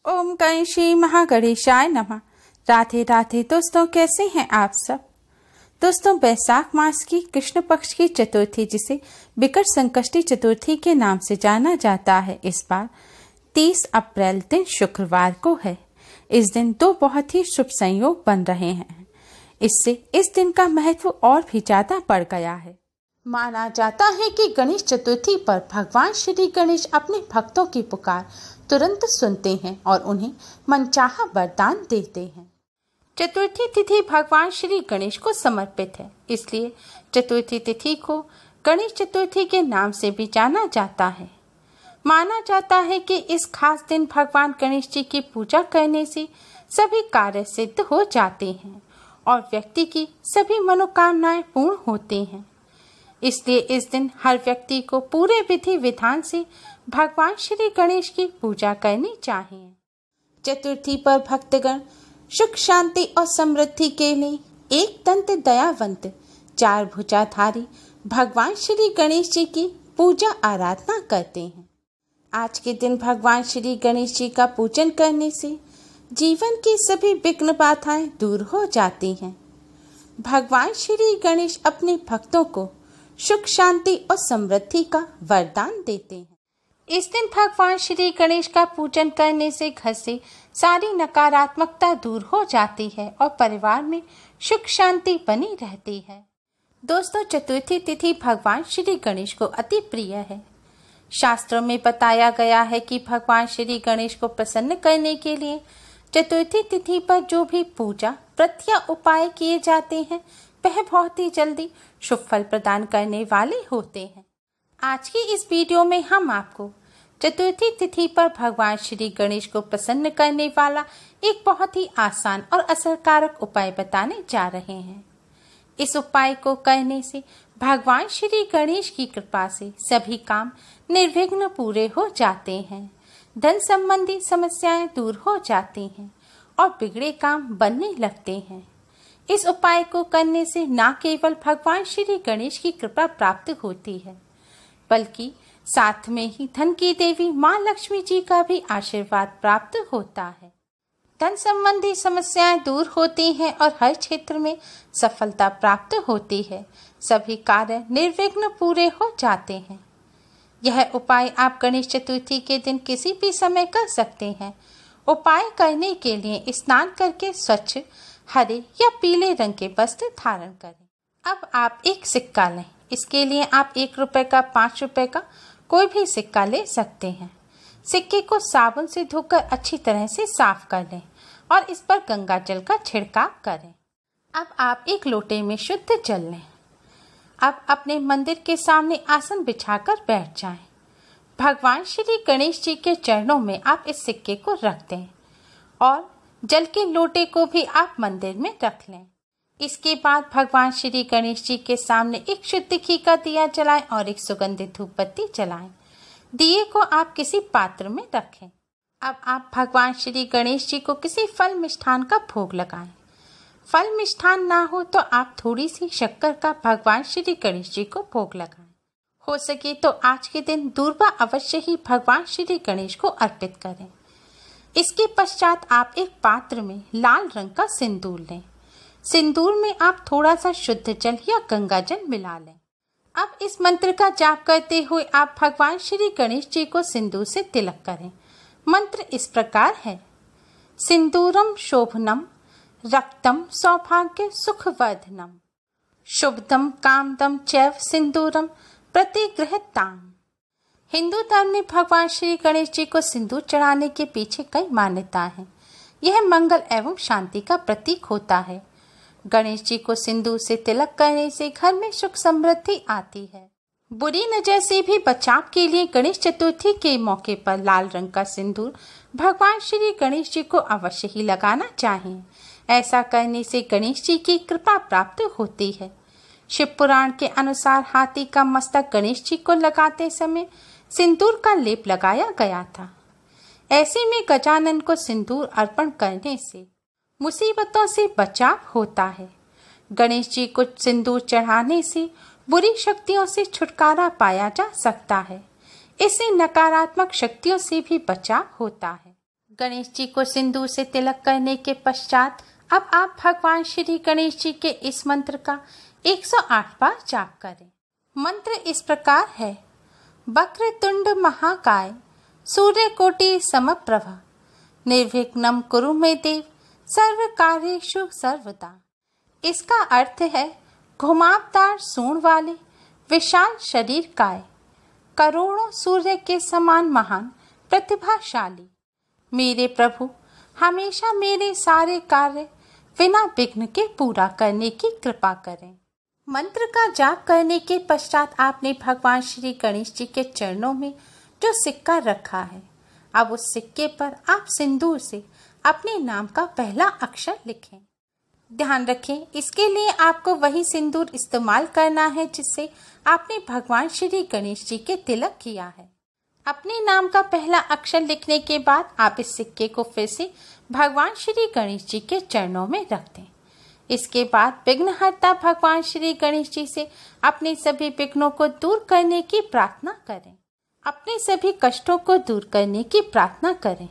ओम गणेशी महागणेशाय नमः। राधे राधे दोस्तों, कैसे हैं आप सब। दोस्तों, वैशाख मास की कृष्ण पक्ष की चतुर्थी, जिसे विकट संकष्टी चतुर्थी के नाम से जाना जाता है, इस बार 30 अप्रैल दिन शुक्रवार को है। इस दिन दो बहुत ही शुभ संयोग बन रहे हैं। इससे इस दिन का महत्व और भी ज्यादा बढ़ गया है। माना जाता है कि गणेश चतुर्थी पर भगवान श्री गणेश अपने भक्तों की पुकार तुरंत सुनते हैं और उन्हें मनचाहा वरदान देते हैं। चतुर्थी तिथि भगवान श्री गणेश को समर्पित है, इसलिए चतुर्थी तिथि को गणेश चतुर्थी के नाम से भी जाना जाता है। माना जाता है कि इस खास दिन भगवान गणेश जी की पूजा करने से सभी कार्य सिद्ध हो जाते हैं और व्यक्ति की सभी मनोकामनाएं पूर्ण होती हैं। इसलिए इस दिन हर व्यक्ति को पूरे विधि विधान से भगवान श्री गणेश की पूजा करनी चाहिए। चतुर्थी पर भक्तगण सुख शांति और समृद्धि के लिए एक दंत दयावंत चार भुजाधारी भगवान श्री गणेश जी की पूजा आराधना करते हैं। आज के दिन भगवान श्री गणेश जी का पूजन करने से जीवन की सभी विघ्न बाधाएं दूर हो जाती हैं। भगवान श्री गणेश अपने भक्तों को सुख शांति और समृद्धि का वरदान देते हैं। इस दिन भगवान श्री गणेश का पूजन करने से घर से सारी नकारात्मकता दूर हो जाती है और परिवार में सुख शांति बनी रहती है। दोस्तों, चतुर्थी तिथि भगवान श्री गणेश को अति प्रिय है। शास्त्रों में बताया गया है कि भगवान श्री गणेश को प्रसन्न करने के लिए चतुर्थी तिथि पर जो भी पूजा व्रत या उपाय किए जाते हैं, वह बहुत ही जल्दी शुभ फल प्रदान करने वाले होते हैं। आज की इस वीडियो में हम आपको चतुर्थी तिथि पर भगवान श्री गणेश को प्रसन्न करने वाला एक बहुत ही आसान और असरकारक उपाय बताने जा रहे हैं। इस उपाय को करने से भगवान श्री गणेश की कृपा से सभी काम निर्विघ्न पूरे हो जाते हैं, धन संबंधी समस्याएं दूर हो जाती हैं और बिगड़े काम बनने लगते हैं। इस उपाय को करने से न केवल भगवान श्री गणेश की कृपा प्राप्त होती है, बल्कि साथ में ही धन की देवी माँ लक्ष्मी जी का भी आशीर्वाद प्राप्त होता है। धन संबंधी समस्याएं दूर होती हैं और हर क्षेत्र में सफलता प्राप्त होती है। सभी कार्य निर्विघ्न पूरे हो जाते हैं। यह उपाय आप गणेश चतुर्थी के दिन किसी भी समय कर सकते हैं। उपाय करने के लिए स्नान करके स्वच्छ हरे या पीले रंग के वस्त्र धारण करें। अब आप एक सिक्का लें। इसके लिए आप 1 रुपए का, 5 रुपए का कोई भी सिक्का ले सकते हैं। सिक्के को साबुन से धोकर अच्छी तरह से साफ कर लें और इस पर गंगा जल का छिड़काव करें। अब आप एक लोटे में शुद्ध जल लें। अब अपने मंदिर के सामने आसन बिछाकर बैठ जाएं। भगवान श्री गणेश जी के चरणों में आप इस सिक्के को रख दें और जल के लोटे को भी आप मंदिर में रख लें। इसके बाद भगवान श्री गणेश जी के सामने एक शुद्ध घी का दिया जलाएं और एक सुगंधित धूप बत्ती जलाएं। दिए को आप किसी पात्र में रखें। अब आप भगवान श्री गणेश जी को किसी फल मिष्ठान का भोग लगाएं। फल मिष्ठान ना हो तो आप थोड़ी सी शक्कर का भगवान श्री गणेश जी को भोग लगाएं। हो सके तो आज के दिन दूर्वा अवश्य ही भगवान श्री गणेश को अर्पित करें। इसके पश्चात आप एक पात्र में लाल रंग का सिंदूर लें। सिंदूर में आप थोड़ा सा शुद्ध जल या गंगा जल मिला लें। अब इस मंत्र का जाप करते हुए आप भगवान श्री गणेश जी को सिंदूर से तिलक करें। मंत्र इस प्रकार है: सिंदूरम शोभनम रक्तम सौभाग्य सुखवर्धनम शुभदम कामदम चैव सिंदूरम प्रतिगृहताम। हिंदू धर्म में भगवान श्री गणेश जी को सिंदूर चढ़ाने के पीछे कई मान्यताएं हैं। यह मंगल एवं शांति का प्रतीक होता है। गणेश जी को सिंदूर से तिलक करने से घर में सुख समृद्धि आती है। बुरी नजर से भी बचाव के लिए गणेश चतुर्थी के मौके पर लाल रंग का सिंदूर भगवान श्री गणेश जी को अवश्य ही लगाना चाहिए। ऐसा करने से गणेश जी की कृपा प्राप्त होती है। शिव पुराण के अनुसार हाथी का मस्तक गणेश जी को लगाते समय सिंदूर का लेप लगाया गया था। ऐसे में गजानन को सिंदूर अर्पण करने से मुसीबतों से बचाव होता है। गणेश जी को सिंदूर चढ़ाने से बुरी शक्तियों से छुटकारा पाया जा सकता है। इससे नकारात्मक शक्तियों से भी बचाव होता है। गणेश जी को सिंदूर से तिलक करने के पश्चात अब आप भगवान श्री गणेश जी के इस मंत्र का 108 बार जाप करें। मंत्र इस प्रकार है। वक्रतुंड महाकाय सूर्यकोटि समप्रभा निर्विघ्नं कुरु मे देव सर्व कार्येषु सर्वदा। इसका अर्थ है घुमावदार सूंड वाले विशाल शरीर काय, करोड़ों सूर्य के समान महान प्रतिभाशाली मेरे प्रभु हमेशा मेरे सारे कार्य बिना विघ्न के पूरा करने की कृपा करें। मंत्र का जाप करने के पश्चात आपने भगवान श्री गणेश जी के चरणों में जो सिक्का रखा है, अब उस सिक्के पर आप सिंदूर से अपने नाम का पहला अक्षर लिखें। ध्यान रखें, इसके लिए आपको वही सिंदूर इस्तेमाल करना है जिससे आपने भगवान श्री गणेश जी के तिलक किया है। अपने नाम का पहला अक्षर लिखने के बाद आप इस सिक्के को फिर से भगवान श्री गणेश जी के चरणों में रख दें। इसके बाद विघ्नहर्ता भगवान श्री गणेश जी से अपने सभी विघ्नों को दूर करने की प्रार्थना करें। अपने सभी कष्टों को दूर करने की प्रार्थना करें।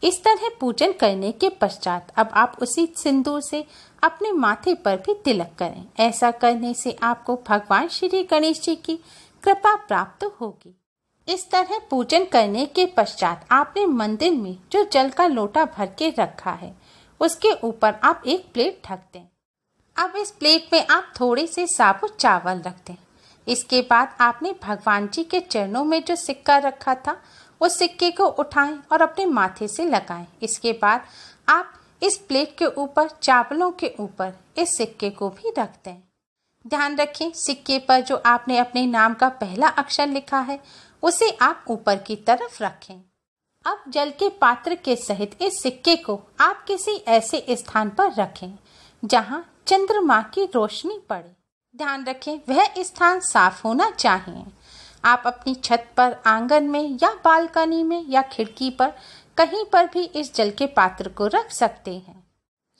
इस तरह पूजन करने के पश्चात अब आप उसी सिंदूर से अपने माथे पर भी तिलक करें। ऐसा करने से आपको भगवान श्री गणेश जी की कृपा प्राप्त होगी। इस तरह पूजन करने के पश्चात आपने मंदिर में जो जल का लोटा भर के रखा है उसके ऊपर आप एक प्लेट ढक दें। अब इस प्लेट में आप थोड़े से साबुत चावल रख दें। इसके बाद आपने भगवान जी के चरणों में जो सिक्का रखा था उस सिक्के को उठाएं और अपने माथे से लगाएं। इसके बाद आप इस प्लेट के ऊपर चावलों के ऊपर इस सिक्के को भी रख दें। ध्यान रखें, सिक्के पर जो आपने अपने नाम का पहला अक्षर लिखा है उसे आप ऊपर की तरफ रखें। अब जल के पात्र के सहित इस सिक्के को आप किसी ऐसे स्थान पर रखें जहां चंद्रमा की रोशनी पड़े। ध्यान रखें, वह स्थान साफ होना चाहिए। आप अपनी छत पर, आंगन में या बालकनी में या खिड़की पर कहीं पर भी इस जल के पात्र को रख सकते हैं।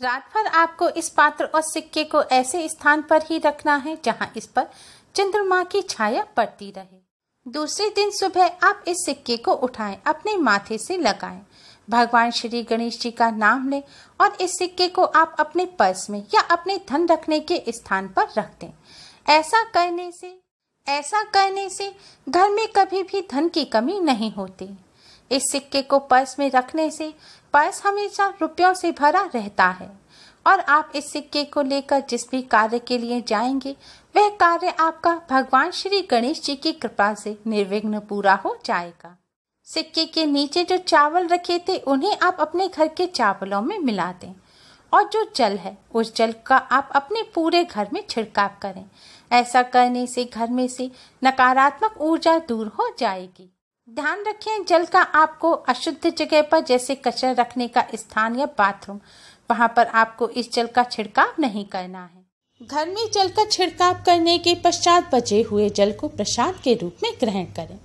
रात भर आपको इस पात्र और सिक्के को ऐसे स्थान पर ही रखना है जहां इस पर चंद्रमा की छाया पड़ती रहे। दूसरे दिन सुबह आप इस सिक्के को उठाएं, अपने माथे से लगाएं, भगवान श्री गणेश जी का नाम लें और इस सिक्के को आप अपने पर्स में या अपने धन रखने के स्थान पर रख दें। ऐसा करने से घर में कभी भी धन की कमी नहीं होती। इस सिक्के को पर्स में रखने से पर्स हमेशा रुपयों से भरा रहता है और आप इस सिक्के को लेकर जिस भी कार्य के लिए जाएंगे वह कार्य आपका भगवान श्री गणेश जी की कृपा से निर्विघ्न पूरा हो जाएगा। सिक्के के नीचे जो चावल रखे थे उन्हें आप अपने घर के चावलों में मिला दें और जो जल है उस जल का आप अपने पूरे घर में छिड़काव करें। ऐसा करने से घर में से नकारात्मक ऊर्जा दूर हो जाएगी। ध्यान रखें, जल का आपको अशुद्ध जगह पर जैसे कचरा रखने का स्थान या बाथरूम, वहां पर आपको इस जल का छिड़काव नहीं करना है। घर में जल का छिड़काव करने के पश्चात बचे हुए जल को प्रसाद के रूप में ग्रहण करें।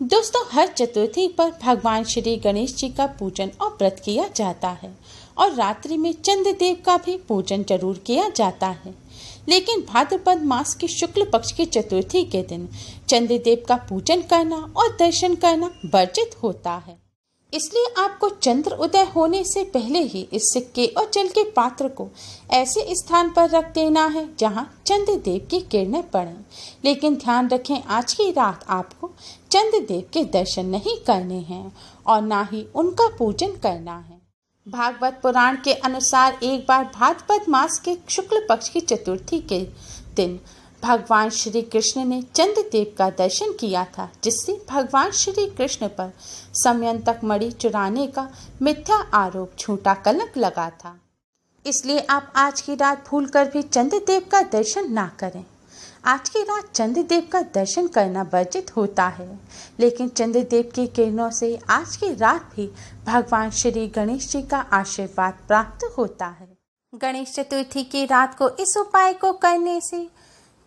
दोस्तों, हर चतुर्थी पर भगवान श्री गणेश जी का पूजन और व्रत किया जाता है और रात्रि में चंद्रदेव का भी पूजन जरूर किया जाता है। लेकिन भाद्रपद मास की शुक्ल पक्ष की चतुर्थी के दिन चंद्रदेव का पूजन करना और दर्शन करना वर्जित होता है। इसलिए आपको चंद्र उदय होने से पहले ही इस सिक्के और जल के पात्र को ऐसे स्थान पर रख देना है जहां चंद्रदेव की किरणें पड़ें। लेकिन ध्यान रखें, आज की रात आपको चंद्रदेव के दर्शन नहीं करने हैं और ना ही उनका पूजन करना है। भागवत पुराण के अनुसार एक बार भाद्रपद मास के शुक्ल पक्ष की चतुर्थी के दिन भगवान श्री कृष्ण ने चंद्रदेव का दर्शन किया था, जिससे भगवान श्री कृष्ण पर समयंतक मणि चुराने का मिथ्या आरोप, झूठा कलंक लगा था। इसलिए आप आज की रात भूलकर भी चंद्रदेव का दर्शन ना करें। आज की रात चंद्रदेव का दर्शन करना वर्जित होता है, लेकिन चंद्रदेव की किरणों से आज की रात भी भगवान श्री गणेश जी का आशीर्वाद प्राप्त होता है। गणेश चतुर्थी की रात को इस उपाय को करने से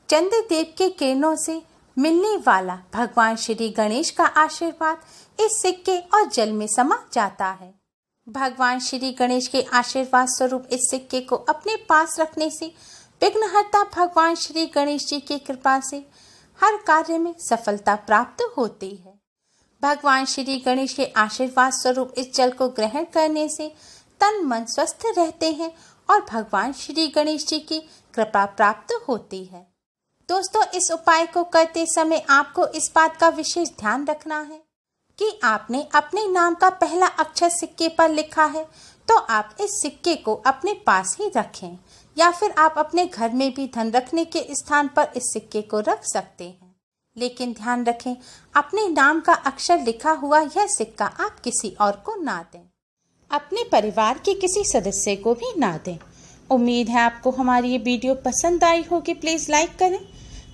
चंद्रदेव के किरणों से मिलने वाला भगवान श्री गणेश का आशीर्वाद इस सिक्के और जल में समा जाता है। भगवान श्री गणेश के आशीर्वाद स्वरूप इस सिक्के को अपने पास रखने से विघ्नहर्ता भगवान श्री गणेश जी की कृपा से हर कार्य में सफलता प्राप्त होती है। भगवान श्री गणेश के आशीर्वाद स्वरूप इस जल को ग्रहण करने से तन मन स्वस्थ रहते हैं और भगवान श्री गणेश जी की कृपा प्राप्त होती है। दोस्तों, इस उपाय को करते समय आपको इस बात का विशेष ध्यान रखना है कि आपने अपने नाम का पहला अक्षर सिक्के पर लिखा है तो आप इस सिक्के को अपने पास ही रखें, या फिर आप अपने घर में भी धन रखने के स्थान पर इस सिक्के को रख सकते हैं। लेकिन ध्यान रखें, अपने नाम का अक्षर लिखा हुआ यह सिक्का आप किसी और को ना दें, अपने परिवार के किसी सदस्य को भी ना दें। उम्मीद है आपको हमारी ये वीडियो पसंद आई होगी। प्लीज़ लाइक करें,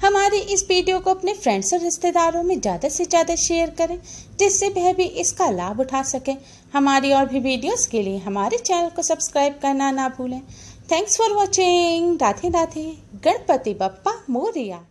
हमारी इस वीडियो को अपने फ्रेंड्स और रिश्तेदारों में ज़्यादा से ज़्यादा शेयर करें, जिससे वह भी इसका लाभ उठा सकें। हमारी और भी वीडियोस के लिए हमारे चैनल को सब्सक्राइब करना ना भूलें। Thanks for watching. Radhe Radhe. Ganpati Bappa Morya.